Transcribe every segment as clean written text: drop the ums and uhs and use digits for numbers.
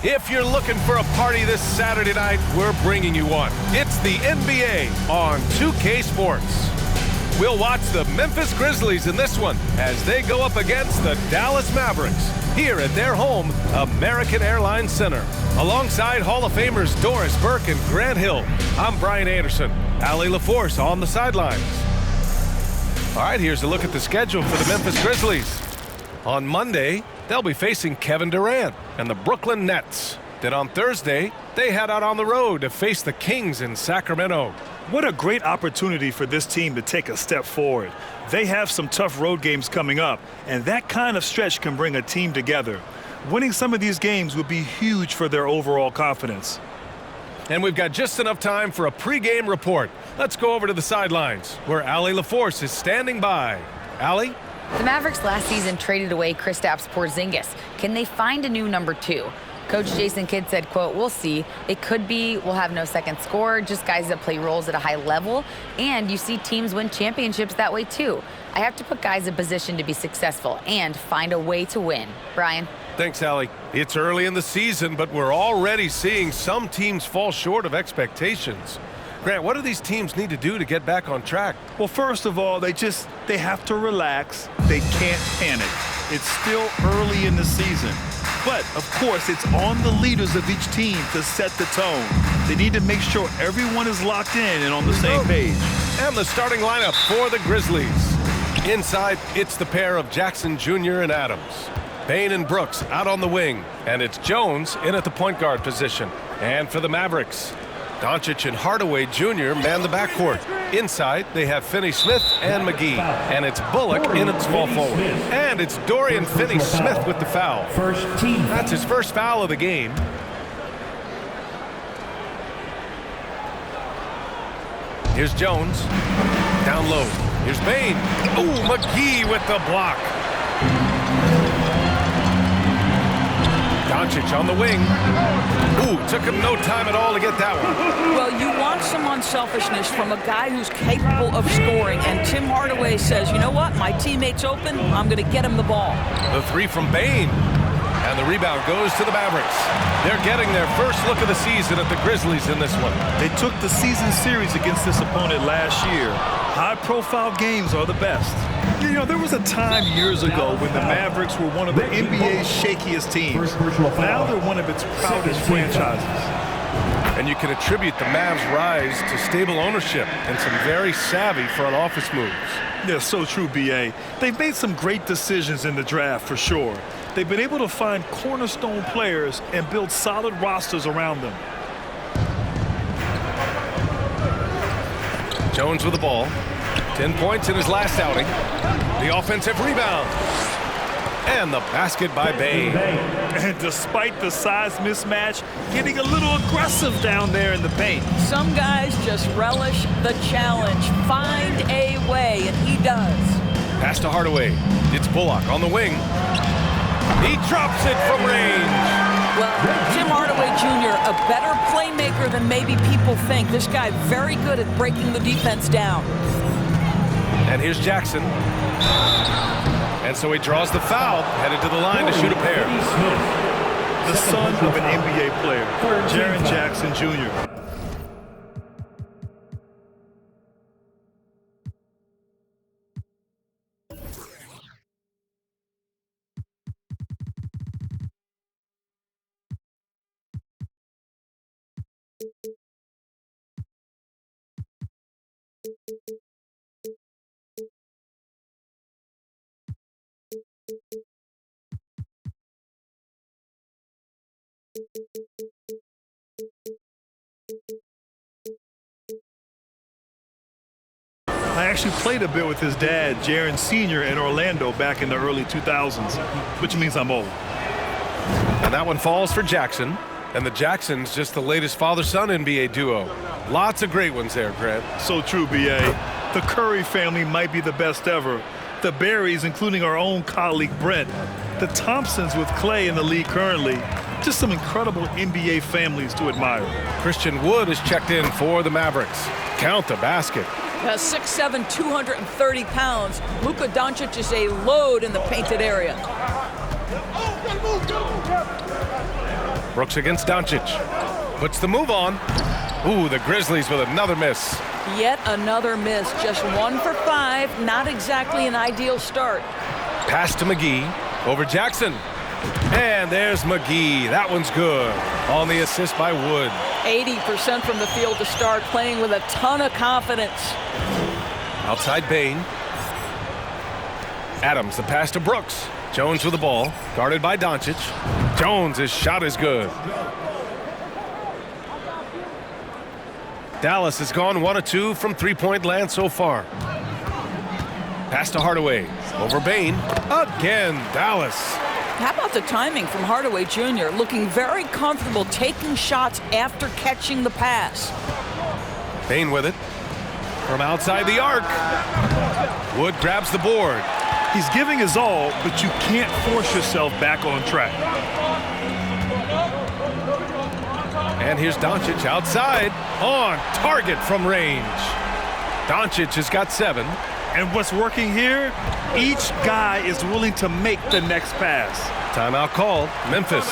If you're looking for a party this Saturday night, we're bringing you one. It's the NBA on 2K Sports. We'll watch the Memphis Grizzlies in this one as they go up against the Dallas Mavericks here at their home, American Airlines Center. Alongside Hall of Famers Doris Burke and Grant Hill, I'm Brian Anderson. Allie LaForce on the sidelines. All right, here's a look at the schedule for the Memphis Grizzlies. On Monday, they'll be facing Kevin Durant and the Brooklyn Nets. Then on Thursday, they head out on the road to face the Kings in Sacramento. What a great opportunity for this team to take a step forward. They have some tough road games coming up, and that kind of stretch can bring a team together. Winning some of these games would be huge for their overall confidence. And we've got just enough time for a pregame report. Let's go over to the sidelines, where Allie LaForce is standing by. Allie? The Mavericks last season traded away Kristaps Porzingis. Can they find a new number 2? Coach Jason Kidd said, quote, "We'll see. It could be we'll have no second scorer, just guys that play roles at a high level. And you see teams win championships that way, too. I have to put guys in position to be successful and find a way to win." Brian? Thanks, Allie. It's early in the season, but we're already seeing some teams fall short of expectations. Grant, what do these teams need to do to get back on track? Well, first of all, they have to relax. They can't panic. It's still early in the season. But, of course, it's on the leaders of each team to set the tone. They need to make sure everyone is locked in and on the same page. And the starting lineup for the Grizzlies. Inside, it's the pair of Jackson Jr. and Adams. Bane and Brooks out on the wing. And it's Jones in at the point guard position. And for the Mavericks, Doncic and Hardaway Jr. man the backcourt. Inside, they have Finney-Smith and McGee. And it's Bullock in at small forward. And it's Dorian Finney-Smith with the foul. That's his first foul of the game. Here's Jones. Down low. Here's Bane. Ooh, McGee with the block. Doncic on the wing. Ooh, took him no time at all to get that one. Well, you want some unselfishness from a guy who's capable of scoring. And Tim Hardaway says, you know what? My teammate's open. I'm going to get him the ball. The three from Bane. And the rebound goes to the Mavericks. They're getting their first look of the season at the Grizzlies in this one. They took the season series against this opponent last year. High-profile games are the best. You know, there was a time years ago when the Mavericks were one of the NBA's shakiest teams. Now they're one of its proudest franchises. And you can attribute the Mavs' rise to stable ownership and some very savvy front office moves. Yeah, so true, B.A. They've made some great decisions in the draft, for sure. They've been able to find cornerstone players and build solid rosters around them. Jones with the ball. 10 points in his last outing. The offensive rebound. And the basket by Bane. And despite the size mismatch, getting a little aggressive down there in the paint. Some guys just relish the challenge. Find a way, and he does. Pass to Hardaway. It's Bullock on the wing. He drops it from range. Well, Tim Hardaway Jr., a better playmaker than maybe people think. This guy very good at breaking the defense down. And here's Jackson. And so he draws the foul, headed to the line to shoot a pair. The son of an NBA player, Jaren Jackson Jr. I actually played a bit with his dad, Jaren Sr., in Orlando back in the early 2000s, which means I'm old. And that one falls for Jackson. And the Jacksons just the latest father-son NBA duo. Lots of great ones there, Grant. So true, B.A. The Curry family might be the best ever. The Berrys, including our own colleague Brent. The Thompsons with Clay in the league currently. Just some incredible NBA families to admire. Christian Wood is checked in for the Mavericks. Count the basket. 6'7", 230 pounds. Luka Doncic is a load in the painted area. Brooks against Doncic. Puts the move on. Ooh, the Grizzlies with another miss. Yet another miss. Just 1 for 5. Not exactly an ideal start. Pass to McGee. Over Jackson. And there's McGee. That one's good. On the assist by Wood. 80% from the field to start, playing with a ton of confidence. Outside Bain. Adams, the pass to Brooks. Jones with the ball, guarded by Doncic. Jones, his shot is good. Dallas has gone 1 of 2 from three-point land so far. Pass to Hardaway. Over Bain. Again, Dallas. How about the timing from Hardaway Jr., looking very comfortable taking shots after catching the pass. Bain with it. From outside the arc. Wood grabs the board. He's giving his all, but you can't force yourself back on track. And here's Doncic outside. On target from range. Doncic has got 7. And what's working here? Each guy is willing to make the next pass. Timeout called. Memphis.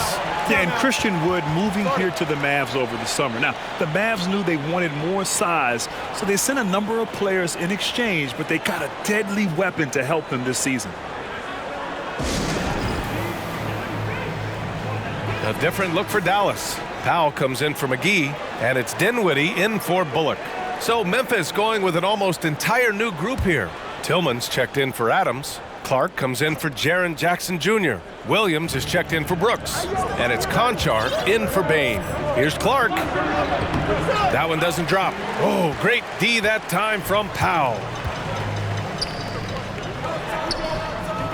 Yeah, and Christian Wood moving here to the Mavs over the summer. Now, the Mavs knew they wanted more size, so they sent a number of players in exchange, but they got a deadly weapon to help them this season. A different look for Dallas. Powell comes in for McGee, and it's Dinwiddie in for Bullock. So Memphis going with an almost entire new group here. Tillman's checked in for Adams. Clark comes in for Jaren Jackson Jr. Williams is checked in for Brooks. And it's Conchar in for Bain. Here's Clark. That one doesn't drop. Oh, great D that time from Powell.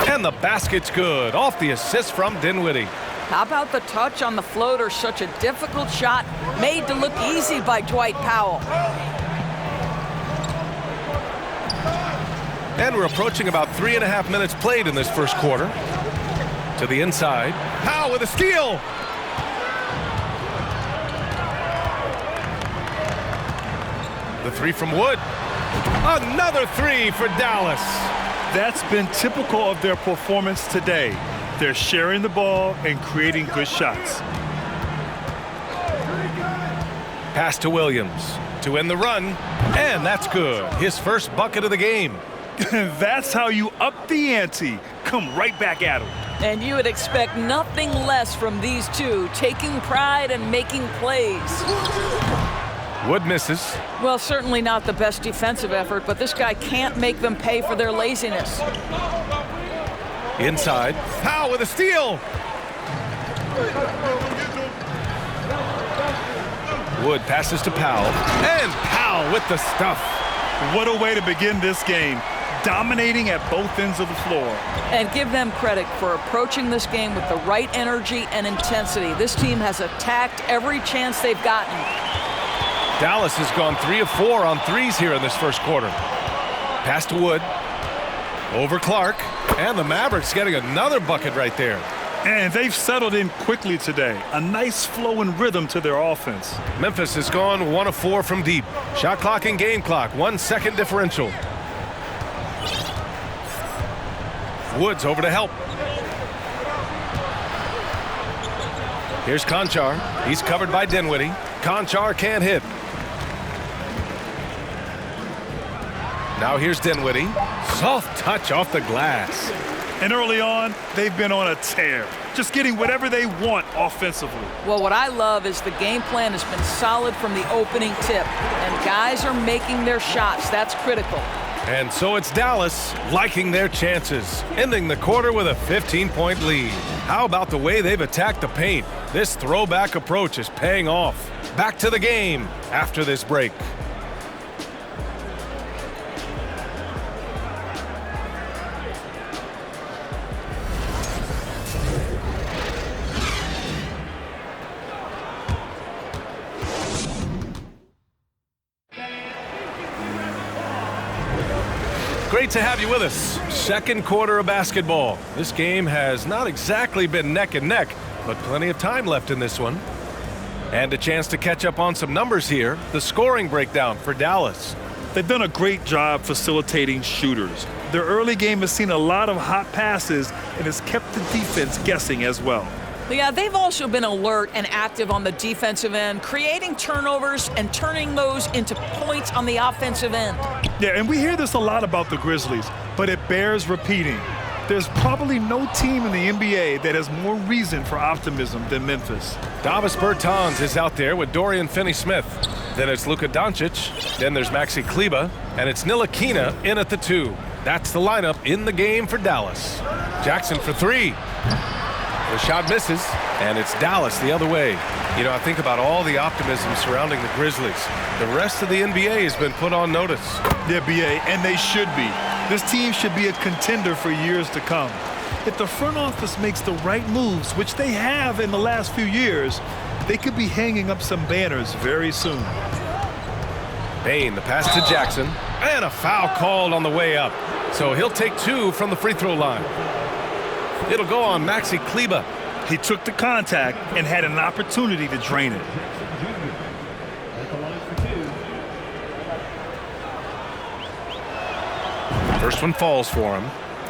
And the basket's good. Off the assist from Dinwiddie. How about the touch on the floater? Such a difficult shot, made to look easy by Dwight Powell. And we're approaching about 3.5 minutes played in this first quarter. To the inside. Powell with a steal. The 3 from Wood. Another 3 for Dallas. That's been typical of their performance today. They're sharing the ball and creating good shots. Pass to Williams to end the run. And that's good. His first bucket of the game. That's how you up the ante. Come right back at him. And you would expect nothing less from these two, taking pride and making plays. Wood misses. Well, certainly not the best defensive effort, but this guy can't make them pay for their laziness. Inside. Powell with a steal. Wood passes to Powell. And Powell with the stuff. What a way to begin this game. Dominating at both ends of the floor. And give them credit for approaching this game with the right energy and intensity. This team has attacked every chance they've gotten. Dallas has gone 3 of 4 on threes here in this first quarter. Pass to Wood. Over Clark. And the Mavericks getting another bucket right there. And they've settled in quickly today. A nice flow and rhythm to their offense. Memphis has gone 1 of 4 from deep. Shot clock and game clock. 1 second differential. Woods over to help. Here's Conchar. He's covered by Dinwiddie. Conchar can't hit. Now here's Dinwiddie. Soft touch off the glass. And early on, they've been on a tear. Just getting whatever they want offensively. Well, what I love is the game plan has been solid from the opening tip. And guys are making their shots. That's critical. And so it's Dallas liking their chances, ending the quarter with a 15-point lead. How about the way they've attacked the paint? This throwback approach is paying off. Back to the game after this break. Great to have you with us. Second quarter of basketball. This game has not exactly been neck and neck, but plenty of time left in this one. And a chance to catch up on some numbers here. The scoring breakdown for Dallas. They've done a great job facilitating shooters. Their early game has seen a lot of hot passes and has kept the defense guessing as well. Yeah, they've also been alert and active on the defensive end, creating turnovers and turning those into points on the offensive end. Yeah, and we hear this a lot about the Grizzlies, but it bears repeating. There's probably no team in the NBA that has more reason for optimism than Memphis. Davis Bertans is out there with Dorian Finney-Smith. Then it's Luka Doncic. Then there's Maxi Kleber. And it's Ntilikina in at the 2. That's the lineup in the game for Dallas. Jackson for 3. The shot misses, and it's Dallas the other way. You know, I think about all the optimism surrounding the Grizzlies. The rest of the NBA has been put on notice. Yeah, BA, and they should be. This team should be a contender for years to come. If the front office makes the right moves, which they have in the last few years, they could be hanging up some banners very soon. Bane, the pass to Jackson, and a foul called on the way up. So he'll take 2 from the free throw line. It'll go on Maxi Kleber. He took the contact and had an opportunity to drain it. First one falls for him.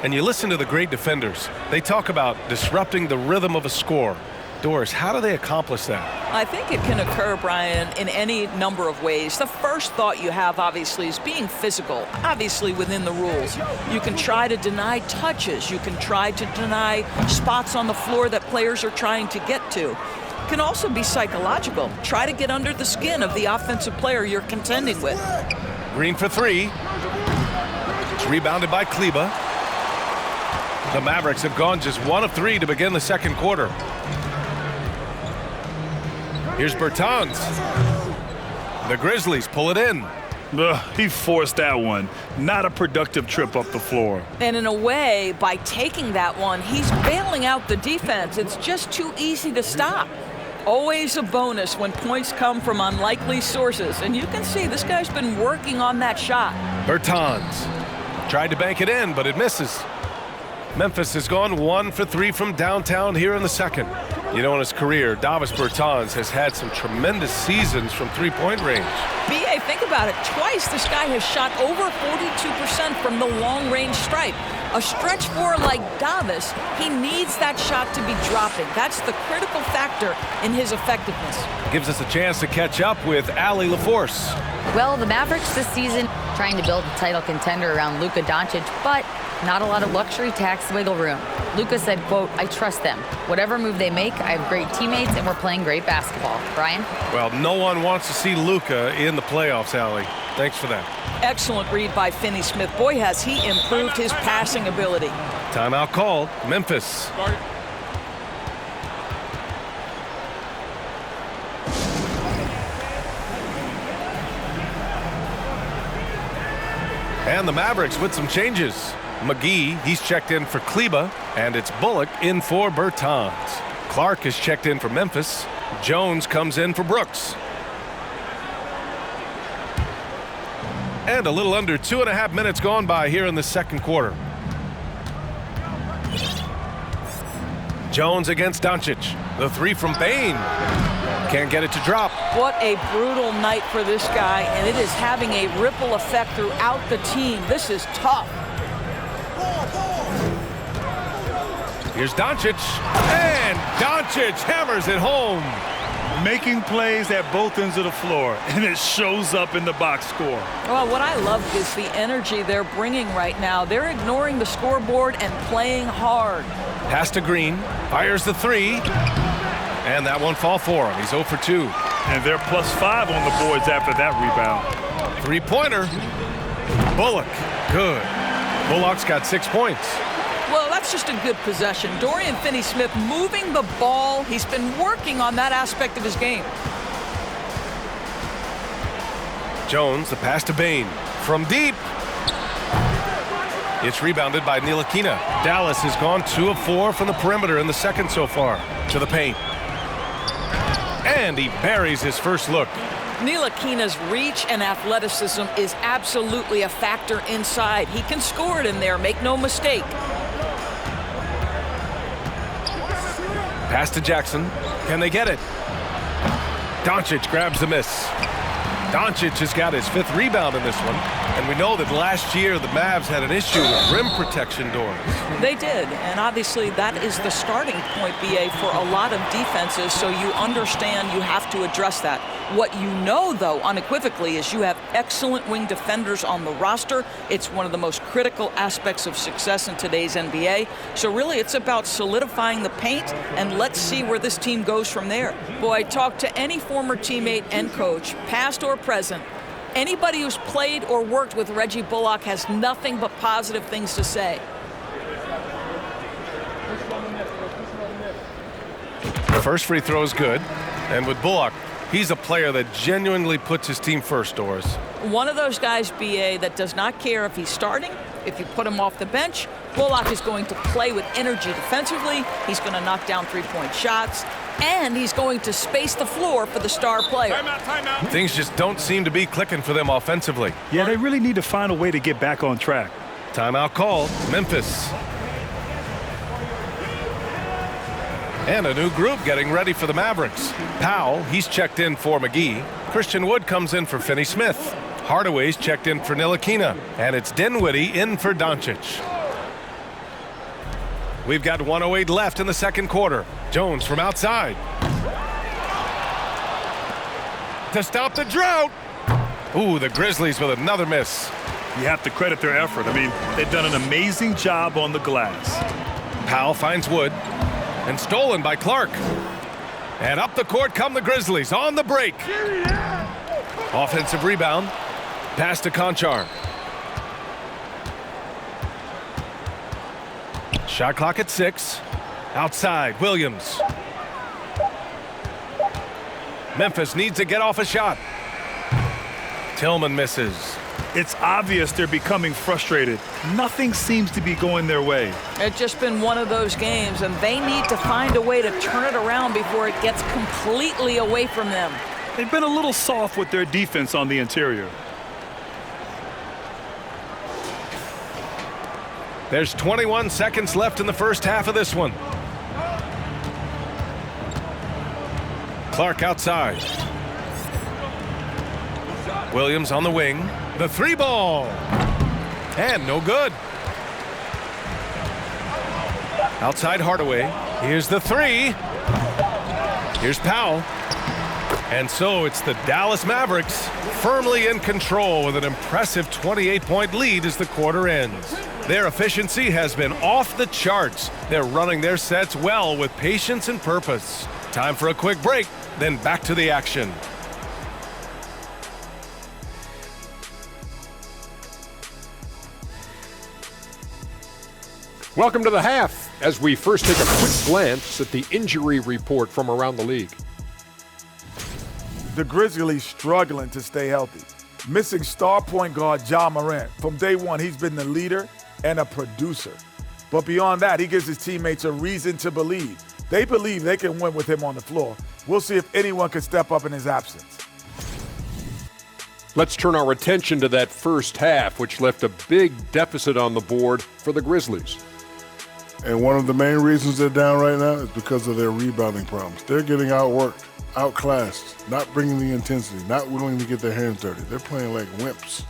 And you listen to the great defenders. They talk about disrupting the rhythm of a score. Doris, how do they accomplish that? I think it can occur, Brian, in any number of ways. The first thought you have, obviously, is being physical, obviously within the rules. You can try to deny touches. You can try to deny spots on the floor that players are trying to get to. It can also be psychological. Try to get under the skin of the offensive player you're contending with. Green for 3. It's rebounded by Kleber. The Mavericks have gone just 1 of 3 to begin the second quarter. Here's Bertans. The Grizzlies pull it in. He forced that one. Not a productive trip up the floor. And in a way, by taking that one, he's bailing out the defense. It's just too easy to stop. Always a bonus when points come from unlikely sources. And you can see this guy's been working on that shot. Bertans tried to bank it in, but it misses. Memphis has gone 1 for 3 from downtown here in the second. You know, in his career, Davis Bertans has had some tremendous seasons from three-point range. B.A., think about it. Twice this guy has shot over 42% from the long-range stripe. A stretch four like Davis, he needs that shot to be dropping. That's the critical factor in his effectiveness. Gives us a chance to catch up with Allie LaForce. Well, the Mavericks this season trying to build a title contender around Luka Doncic, but not a lot of luxury tax wiggle room. Luka said, quote, "I trust them. Whatever move they make, I have great teammates and we're playing great basketball." Brian? Well, no one wants to see Luka in the playoffs, Allie. Thanks for that. Excellent read by Finney-Smith. Boy, has he improved his passing ability. Timeout called. Memphis. And the Mavericks with some changes. McGee, he's checked in for Kleber, and it's Bullock in for Bertans. Clark is checked in for Memphis. Jones comes in for Brooks. And a little under 2.5 minutes gone by here in the second quarter. Jones against Doncic. The 3 from Bane. Can't get it to drop. What a brutal night for this guy, and it is having a ripple effect throughout the team. This is tough. Here's Doncic, and Doncic hammers it home. Making plays at both ends of the floor, and it shows up in the box score. Well, what I love is the energy they're bringing right now. They're ignoring the scoreboard and playing hard. Pass to Green, fires the 3, and that one fall for him. He's 0 for 2. And they're +5 on the boards after that rebound. 3-pointer. Bullock, good. Bullock's got 6 points. Well, that's just a good possession. Dorian Finney-Smith moving the ball. He's been working on that aspect of his game. Jones, the pass to Bane. From deep. It's rebounded by Ntilikina. Dallas has gone 2 of 4 from the perimeter in the second so far. To the paint. And he buries his first look. Ntilikina's reach and athleticism is absolutely a factor inside. He can score it in there, make no mistake. Pass to Jackson. Can they get it? Doncic grabs the miss. Doncic has got his 5th rebound in this one. And we know that last year the Mavs had an issue with rim protection doors. They did, and obviously that is the starting point, BA, for a lot of defenses, so you understand you have to address that. What you know, though, unequivocally, is you have excellent wing defenders on the roster. It's one of the most critical aspects of success in today's NBA. So really, it's about solidifying the paint, and let's see where this team goes from there. Boy, talk to any former teammate and coach, past or present. Anybody who's played or worked with Reggie Bullock has nothing but positive things to say. The first free throw is good. And with Bullock, he's a player that genuinely puts his team first, Doris. One of those guys, BA, that does not care if he's starting, if you put him off the bench. Bullock is going to play with energy defensively. He's going to knock down three-point shots. And he's going to space the floor for the star player. Timeout. Things just don't seem to be clicking for them offensively. Yeah, they really need to find a way to get back on track. Timeout called. Memphis. And a new group getting ready for the Mavericks. Powell, he's checked in for McGee. Christian Wood comes in for Finney Smith. Hardaway's checked in for Ntilikina. And it's Dinwiddie in for Doncic. We've got 1:08 left in the second quarter. Jones from outside. To stop the drought. Ooh, the Grizzlies with another miss. You have to credit their effort. I mean, they've done an amazing job on the glass. Powell finds Wood. And stolen by Clark. And up the court come the Grizzlies on the break. Offensive rebound. Pass to Conchar. Shot clock at 6. Outside, Williams. Memphis needs to get off a shot. Tillman misses. It's obvious they're becoming frustrated. Nothing seems to be going their way. It's just been one of those games, and they need to find a way to turn it around before it gets completely away from them. They've been a little soft with their defense on the interior. There's 21 seconds left in the first half of this one. Clark outside. Williams on the wing. The 3 ball. And no good. Outside Hardaway. Here's the 3. Here's Powell. And so it's the Dallas Mavericks firmly in control with an impressive 28-point lead as the quarter ends. Their efficiency has been off the charts. They're running their sets well with patience and purpose. Time for a quick break, then back to the action. Welcome to the half, as we first take a quick glance at the injury report from around the league. The Grizzlies struggling to stay healthy. Missing star point guard Ja Morant. From day one, he's been the leader and a producer. But beyond that, he gives his teammates a reason to believe. They believe they can win with him on the floor. We'll see if anyone can step up in his absence. Let's turn our attention to that first half, which left a big deficit on the board for the Grizzlies. And one of the main reasons they're down right now is because of their rebounding problems. They're getting outworked, outclassed, not bringing the intensity, not willing to get their hands dirty. They're playing like wimps.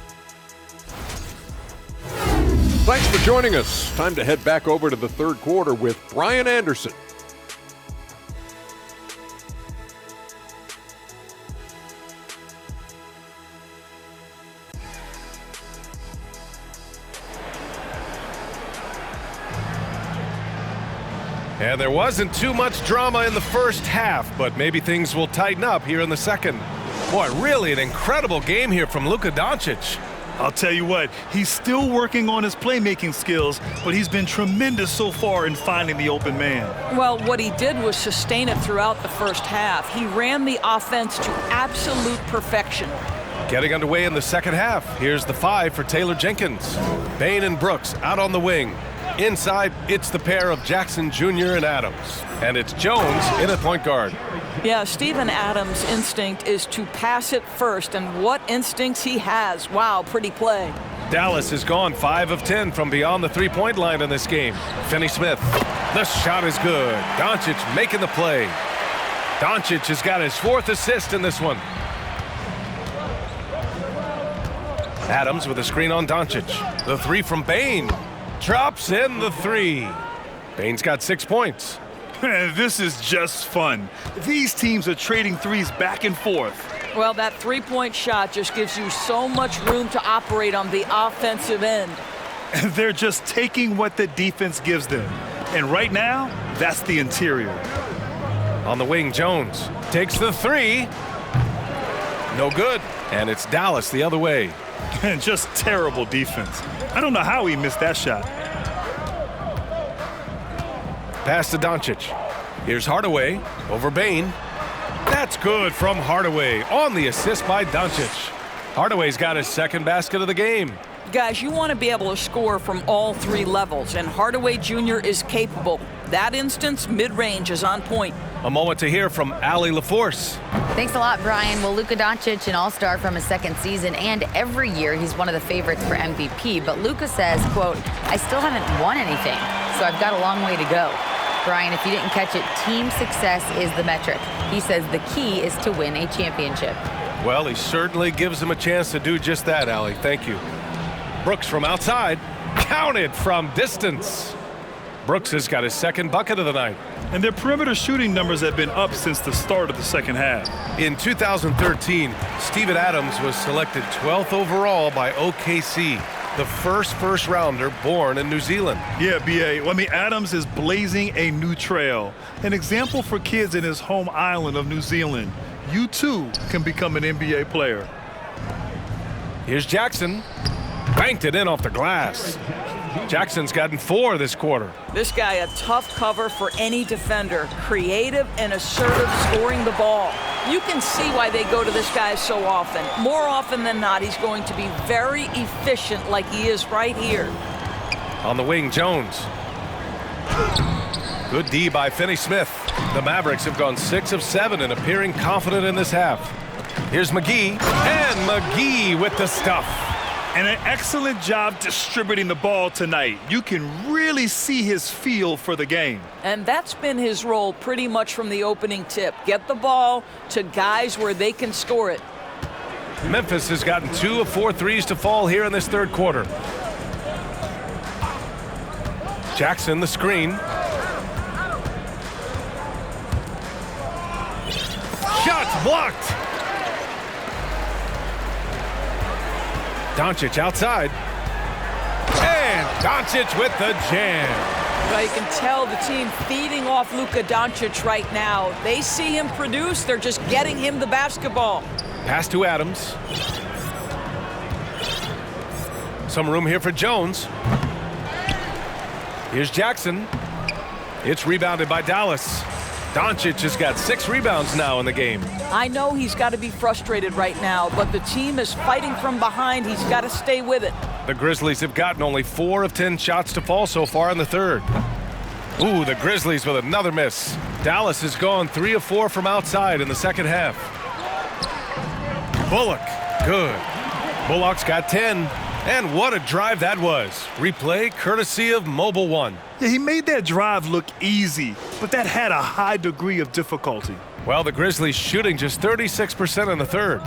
Thanks for joining us. Time to head back over to the third quarter with Brian Anderson. And there wasn't too much drama in the first half, but maybe things will tighten up here in the second. Boy, really an incredible game here from Luka Doncic. I'll tell you what, he's still working on his playmaking skills, but he's been tremendous so far in finding the open man. Well, what he did was sustain it throughout the first half. He ran the offense to absolute perfection. Getting underway in the second half. Here's the 5 for Taylor Jenkins. Bain and Brooks out on the wing. Inside, it's the pair of Jackson Jr. and Adams. And it's Jones in at point guard. Yeah, Steven Adams' instinct is to pass it first, and what instincts he has. Wow, pretty play. Dallas has gone 5 of 10 from beyond the three-point line in this game. Finney Smith. The shot is good. Doncic making the play. Doncic has got his 4th assist in this one. Adams with a screen on Doncic. The three from Bane. Drops in the three. Bane's got 6 points. This is just fun. These teams are trading threes back and forth. Well, that three-point shot just gives you so much room to operate on the offensive end. They're just taking what the defense gives them. And right now, that's the interior. On the wing, Jones takes the three. No good. And it's Dallas the other way. And just terrible defense. I don't know how he missed that shot. Pass to Doncic. Here's Hardaway over Bane. That's good from Hardaway on the assist by Doncic. Hardaway's got his second basket of the game. Guys, you want to be able to score from all three levels, and Hardaway Jr. is capable. That instance, mid-range is on point. A moment to hear from Allie LaForce. Thanks a lot, Brian. Well, Luka Doncic, an all-star from his second season, and every year he's one of the favorites for MVP. But Luka says, quote, I still haven't won anything, so I've got a long way to go. Brian, if you didn't catch it, team success is the metric. He says the key is to win a championship. Well, he certainly gives him a chance to do just that, Allie. Thank you. Brooks from outside. Counted from distance. Brooks has got his second bucket of the night. And their perimeter shooting numbers have been up since the start of the second half. In 2013, Steven Adams was selected 12th overall by OKC, the first rounder born in New Zealand. Yeah, B.A. I mean, Adams is blazing a new trail. An example for kids in his home island of New Zealand. You, too, can become an NBA player. Here's Jackson. Banked it in off the glass. Jackson's gotten 4 this quarter. This guy a tough cover for any defender. Creative and assertive scoring the ball. You can see why they go to this guy so often. More often than not, he's going to be very efficient like he is right here. On the wing, Jones. Good D by Finney-Smith. The Mavericks have gone 6 of 7 and appearing confident in this half. Here's McGee. And McGee with the stuff. And an excellent job distributing the ball tonight. You can really see his feel for the game. And that's been his role pretty much from the opening tip. Get the ball to guys where they can score it. Memphis has gotten 2 of 4 threes to fall here in this third quarter. Jackson, the screen. Shots blocked. Doncic outside. And Doncic with the jam. Well, you can tell the team feeding off Luka Doncic right now. They see him produce. They're just getting him the basketball. Pass to Adams. Some room here for Jones. Here's Jackson. It's rebounded by Dallas. Doncic has got 6 rebounds now in the game. I know he's got to be frustrated right now, but the team is fighting from behind. He's got to stay with it. The Grizzlies have gotten only 4 of 10 shots to fall so far in the third. Ooh, the Grizzlies with another miss. Dallas has gone 3 of 4 from outside in the second half. Bullock, good. Bullock's got 10. And what a drive that was. Replay courtesy of Mobile One. Yeah, he made that drive look easy, but that had a high degree of difficulty. Well, the Grizzlies shooting just 36% in the third.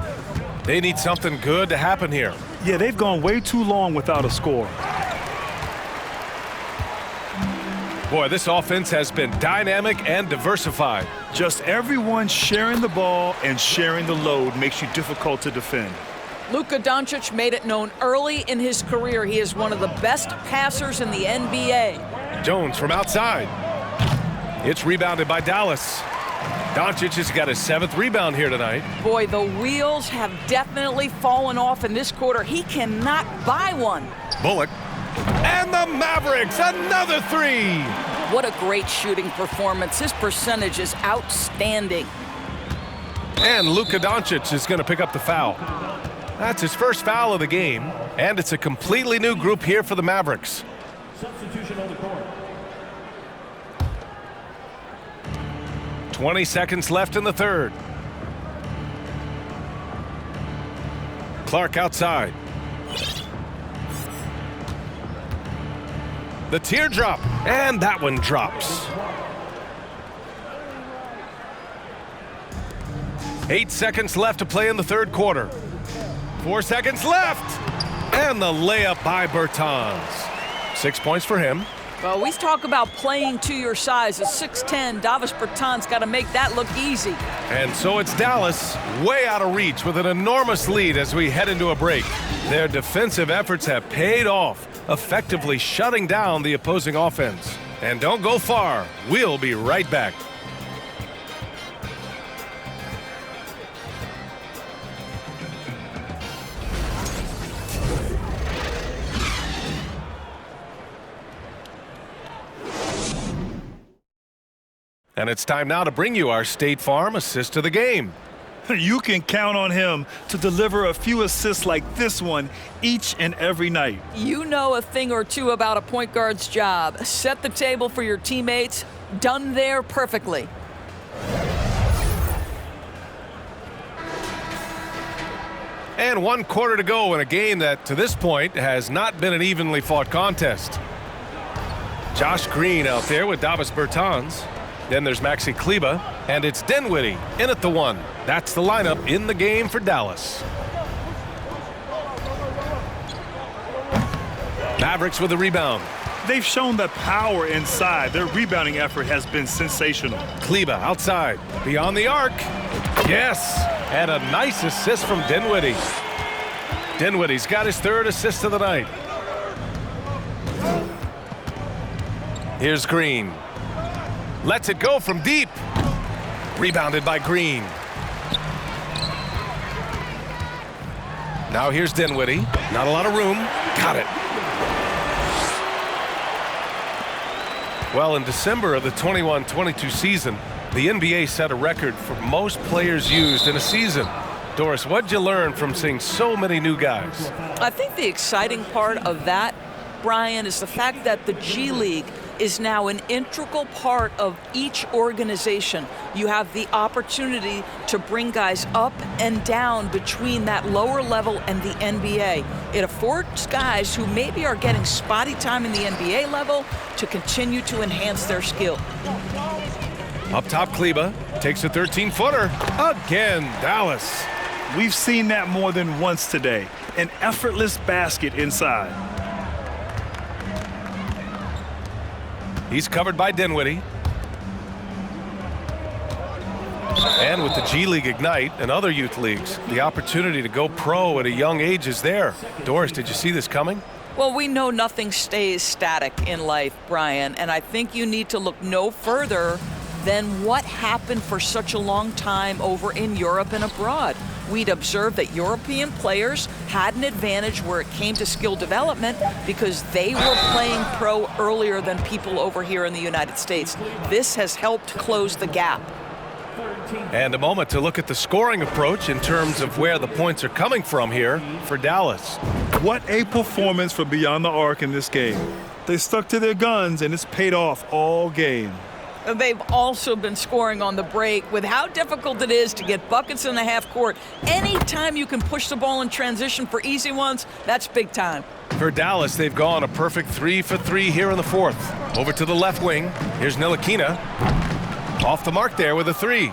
They need something good to happen here. Yeah, they've gone way too long without a score. Boy, this offense has been dynamic and diversified. Just everyone sharing the ball and sharing the load makes you difficult to defend. Luka Doncic made it known early in his career he is one of the best passers in the NBA. Jones from outside. It's rebounded by Dallas. Doncic has got his 7th rebound here tonight. Boy, the wheels have definitely fallen off in this quarter. He cannot buy one. Bullock. And the Mavericks, another 3. What a great shooting performance. His percentage is outstanding. And Luka Doncic is going to pick up the foul. That's his first foul of the game, and it's a completely new group here for the Mavericks. Substitution on the court. 20 seconds left in the third. Clark outside. The teardrop, and that one drops. 8 seconds left to play in the third quarter. 4 seconds left. And the layup by Bertans. 6 points for him. Well, we talk about playing to your size. At 6'10", Davis Bertans got to make that look easy. And so it's Dallas, way out of reach with an enormous lead as we head into a break. Their defensive efforts have paid off, effectively shutting down the opposing offense. And don't go far. We'll be right back. And it's time now to bring you our State Farm assist of the game. You can count on him to deliver a few assists like this one each and every night. You know a thing or two about a point guard's job. Set the table for your teammates. Done there perfectly. And 1 quarter to go in a game that, to this point, has not been an evenly fought contest. Josh Green out there with Davis Bertans. Then there's Maxi Kleber, and it's Dinwiddie in at the 1. That's the lineup in the game for Dallas. Mavericks with the rebound. They've shown the power inside. Their rebounding effort has been sensational. Kleber outside, beyond the arc. Yes, and a nice assist from Dinwiddie. Dinwiddie's got his 3rd assist of the night. Here's Green. Lets it go from deep. Rebounded by Green. Now here's Dinwiddie. Not a lot of room. Got it. Well, in December of the 21-22 season, the NBA set a record for most players used in a season. Doris, what'd you learn from seeing so many new guys? I think the exciting part of that, Brian, is the fact that the G League is now an integral part of each organization. You have the opportunity to bring guys up and down between that lower level and the NBA. It affords guys who maybe are getting spotty time in the NBA level to continue to enhance their skill. Up top, Kleber takes a 13-footer. Again, Dallas. We've seen that more than once today. An effortless basket inside. He's covered by Dinwiddie. And with the G League Ignite and other youth leagues, the opportunity to go pro at a young age is there. Doris, did you see this coming? Well, we know nothing stays static in life, Brian, and I think you need to look no further than what happened for such a long time over in Europe and abroad. We'd observed that European players had an advantage where it came to skill development because they were playing pro earlier than people over here in the United States. This has helped close the gap. And a moment to look at the scoring approach in terms of where the points are coming from here for Dallas. What a performance for Beyond the Arc in this game. They stuck to their guns, and it's paid off all game. They've also been scoring on the break with how difficult it is to get buckets in the half court. Anytime you can push the ball in transition for easy ones, that's big time. For Dallas, they've gone a perfect 3 for 3 here in the 4th. Over to the left wing. Here's Ntilikina. Off the mark there with a 3.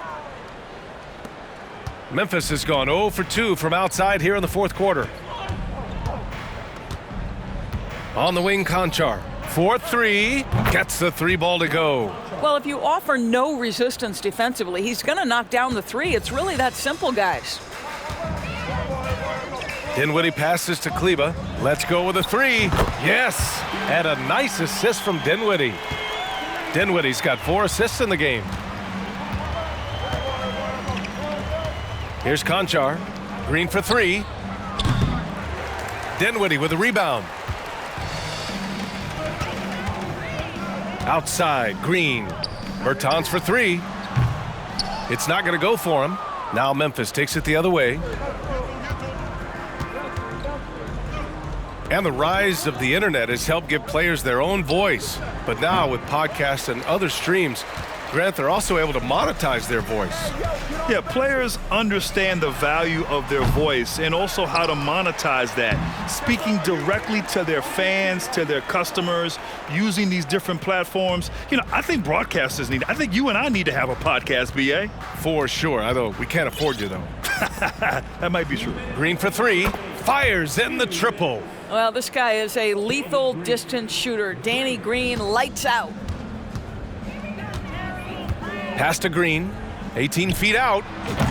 Memphis has gone 0 for 2 from outside here in the 4th quarter. On the wing, Conchar. 4-3. Gets the 3 ball to go. Well, if you offer no resistance defensively, he's going to knock down the 3. It's really that simple, guys. Dinwiddie passes to Kleber. Let's go with a 3. Yes! And a nice assist from Dinwiddie. Dinwiddie's got 4 assists in the game. Here's Conchar. Green for 3. Dinwiddie with a rebound. Outside, Green. Bertans for 3. It's not going to go for him. Now Memphis takes it the other way. And the rise of the internet has helped give players their own voice. But now with podcasts and other streams, Grant, they're also able to monetize their voice. Yeah, players understand the value of their voice and also how to monetize that. Speaking directly to their fans, to their customers, using these different platforms. You know, I think broadcasters I think you and I need to have a podcast, BA. For sure, although we can't afford you, though. That might be true. Green for 3. Fires in the triple. Well, this guy is a lethal distance shooter. Danny Green, lights out. Pass to Green, 18 feet out.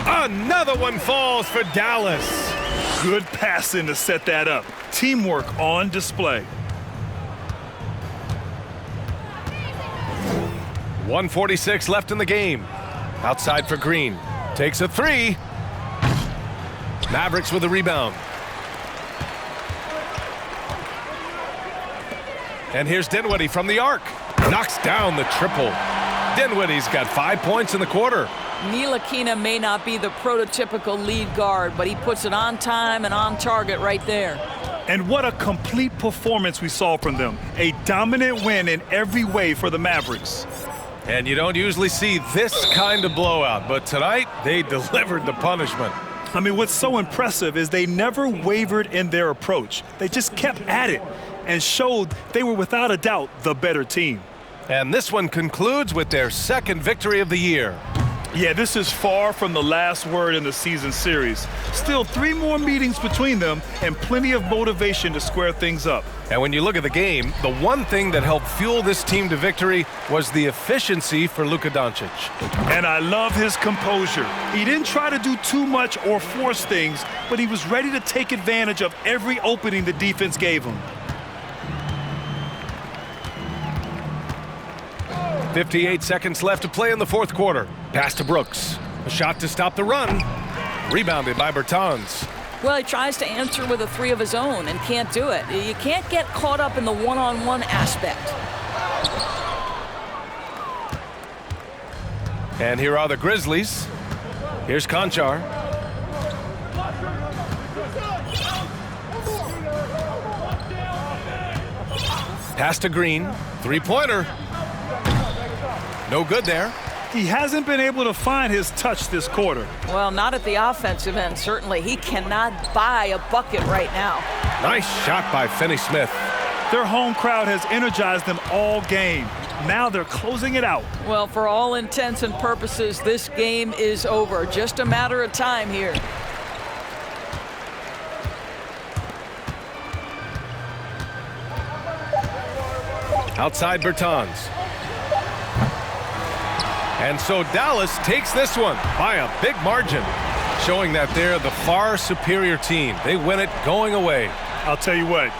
Another one falls for Dallas. Good passing to set that up. Teamwork on display. 1:46 left in the game. Outside for Green. Takes a three. Mavericks with a rebound. And here's Dinwiddie from the arc. Knocks down the triple. Dinwiddie's got 5 points in the quarter. Ntilikina may not be the prototypical lead guard, but he puts it on time and on target right there. And what a complete performance we saw from them. A dominant win in every way for the Mavericks. And you don't usually see this kind of blowout, but tonight they delivered the punishment. I mean, what's so impressive is they never wavered in their approach. They just kept at it and showed they were without a doubt the better team. And this one concludes with their second victory of the year. Yeah, this is far from the last word in the season series. Still 3 more meetings between them and plenty of motivation to square things up. And when you look at the game, the one thing that helped fuel this team to victory was the efficiency for Luka Doncic. And I love his composure. He didn't try to do too much or force things, but he was ready to take advantage of every opening the defense gave him. 58 seconds left to play in the fourth quarter. Pass to Brooks. A shot to stop the run. Rebounded by Bertans. Well, he tries to answer with a three of his own and can't do it. You can't get caught up in the one-on-one aspect. And here are the Grizzlies. Here's Conchar. Pass to Green. Three-pointer. No good there. He hasn't been able to find his touch this quarter. Well, not at the offensive end, certainly. He cannot buy a bucket right now. Nice shot by Finney-Smith. Their home crowd has energized them all game. Now they're closing it out. Well, for all intents and purposes, this game is over. Just a matter of time here. Outside Bertans. And so Dallas takes this one by a big margin, showing that they're the far superior team. They win it going away. I'll tell you what,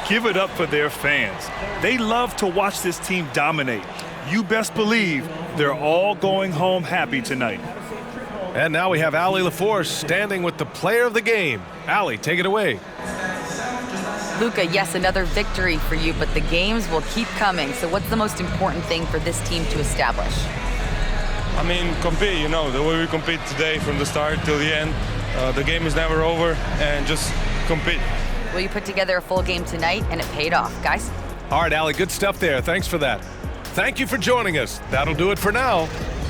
give it up for their fans. They love to watch this team dominate. You best believe they're all going home happy tonight. And now we have Allie LaForce standing with the player of the game. Allie, take it away. Luka, yes, another victory for you, but the games will keep coming. So what's the most important thing for this team to establish? I mean, compete, you know, the way we compete today from the start till the end. The game is never over, and just compete. Well, you put together a full game tonight, and it paid off, guys. All right, Allie, good stuff there. Thanks for that. Thank you for joining us. That'll do it for now.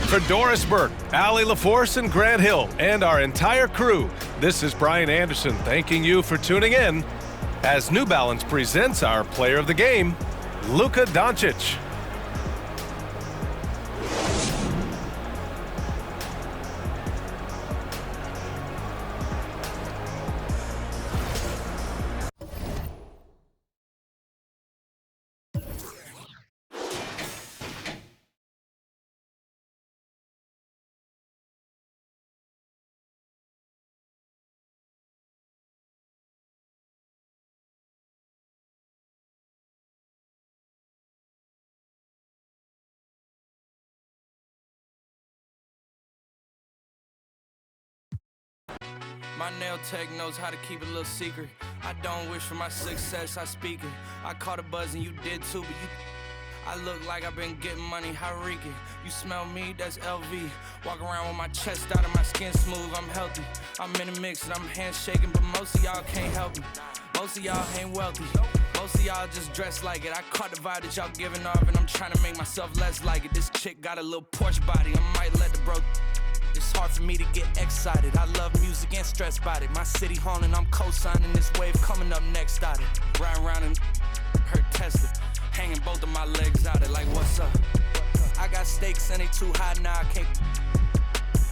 For Doris Burke, Allie LaForce, and Grant Hill, and our entire crew, this is Brian Anderson thanking you for tuning in as New Balance presents our player of the game, Luka Doncic. My nail tech knows how to keep it a little secret. I don't wish for my success, I speak it. I caught a buzz and you did too, but I look like I've been getting money, how reek it. You smell me, that's LV. Walk around with my chest out and my skin smooth, I'm healthy. I'm in a mix and I'm handshaking, but most of y'all can't help me. Most of y'all ain't wealthy. Most of y'all just dress like it. I caught the vibe that y'all giving off and I'm trying to make myself less like it. This chick got a little Porsche body, I might let the bro. It's hard for me to get excited. I love music and stress about it. My city haunting, I'm co-signing this wave coming up next out it. Riding around and hurt Tesla. Hanging both of my legs out it like what's up? I got stakes and they too high now, I can't.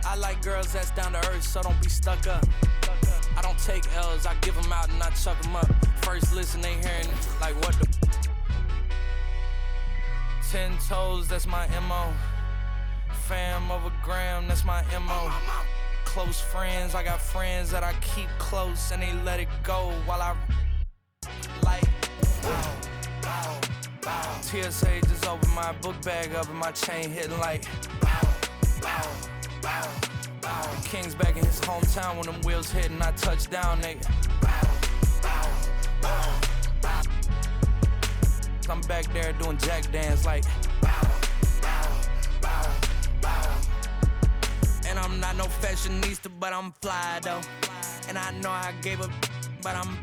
I like girls that's down to earth, so don't be stuck up. I don't take L's, I give them out and I chuck them up. First listen, they hearing like what the 10 toes, that's my MO. Fam over gram, that's my MO. Close friends, I got friends that I keep close and they let it go while I like bow, bow, bow. TSA just opened my book bag up and my chain hitting like bow, bow, bow, bow. King's back in his hometown when them wheels hit and I touch down, nigga. Bow, bow, bow, bow. I'm back there doing jack dance like bow, bow, bow, bow. And I'm not no fashionista, but I'm fly though. And I know I gave up, but I'm